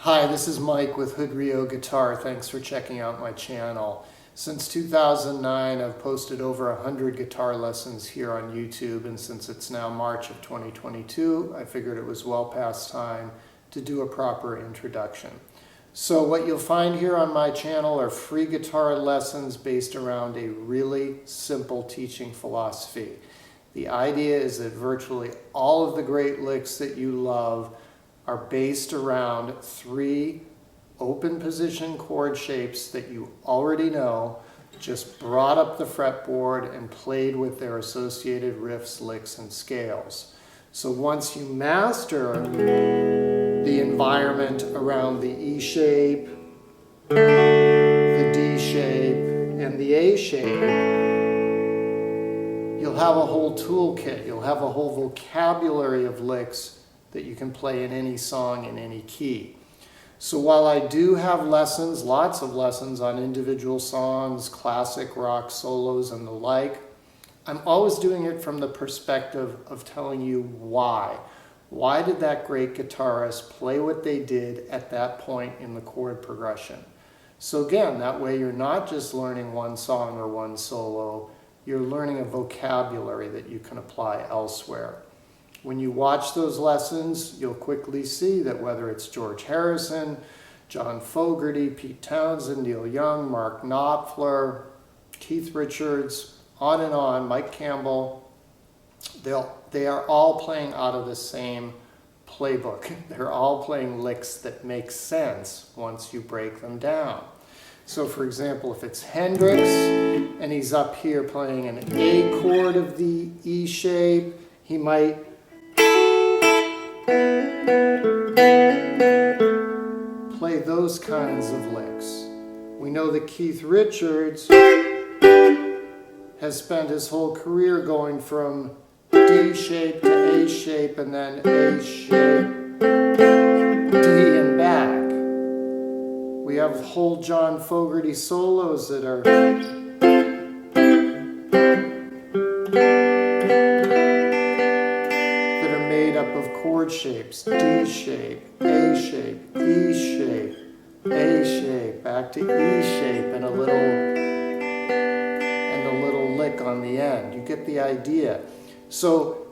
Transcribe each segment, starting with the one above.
Hi, this is Mike with Hoodrio Guitar. Thanks for checking out my channel. Since 2009, I've posted over 100 guitar lessons here on YouTube, and since it's now March of 2022, I figured it was well past time to do a proper introduction. So what you'll find here on my channel are free guitar lessons based around a really simple teaching philosophy. The idea is that virtually all of the great licks that you love are based around three open position chord shapes that you already know, just brought up the fretboard and played with their associated riffs, licks, and scales. So once you master the environment around the E shape, the D shape, and the A shape, you'll have a whole toolkit. You'll have a whole vocabulary of licks that you can play in any song in any key. So while I do have lessons, lots of lessons on individual songs, classic rock solos and the like, I'm always doing it from the perspective of telling you why. Why did that great guitarist play what they did at that point in the chord progression? So again, that way you're not just learning one song or one solo, you're learning a vocabulary that you can apply elsewhere. When you watch those lessons, you'll quickly see that whether it's George Harrison, John Fogerty, Pete Townsend, Neil Young, Mark Knopfler, Keith Richards, on, Mike Campbell, they are all playing out of the same playbook. They're all playing licks that make sense once you break them down. So for example, if it's Hendrix and he's up here playing an A chord of the E shape, he might play those kinds of licks. We know that Keith Richards has spent his whole career going from D shape to A shape and then A shape, D and back. We have whole John Fogerty solos that are made up of chord shapes, D shape, A shape, E shape, A shape, back to E shape, and a little lick on the end. You get the idea. So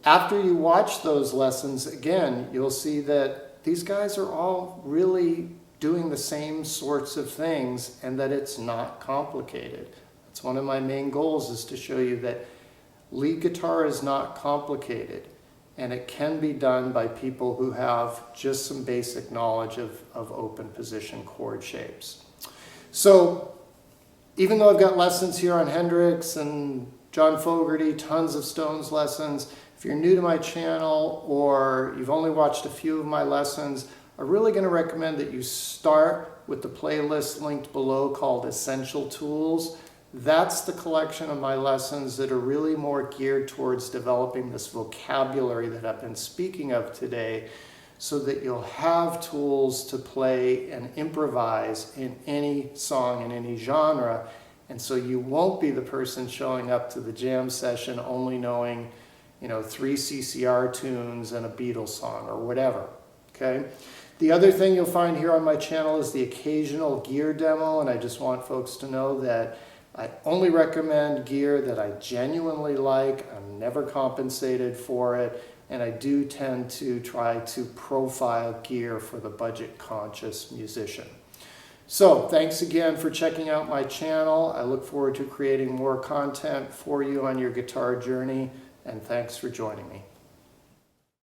after you watch those lessons again, you'll see that these guys are all really doing the same sorts of things and that it's not complicated. That's one of my main goals, is to show you that lead guitar is not complicated. And it can be done by people who have just some basic knowledge of open position chord shapes. So even though I've got lessons here on Hendrix and John Fogerty, tons of Stones lessons, if you're new to my channel or you've only watched a few of my lessons, I'm really going to recommend that you start with the playlist linked below called Essential Tools. That's the collection of my lessons that are really more geared towards developing this vocabulary that I've been speaking of today, so that you'll have tools to play and improvise in any song in any genre. And so you won't be the person showing up to the jam session only knowing, 3 CCR tunes and a Beatles song or whatever, okay? The other thing you'll find here on my channel is the occasional gear demo, and I just want folks to know that I only recommend gear that I genuinely like. I'm never compensated for it, and I do tend to try to profile gear for the budget-conscious musician. So thanks again for checking out my channel. I look forward to creating more content for you on your guitar journey, and thanks for joining me.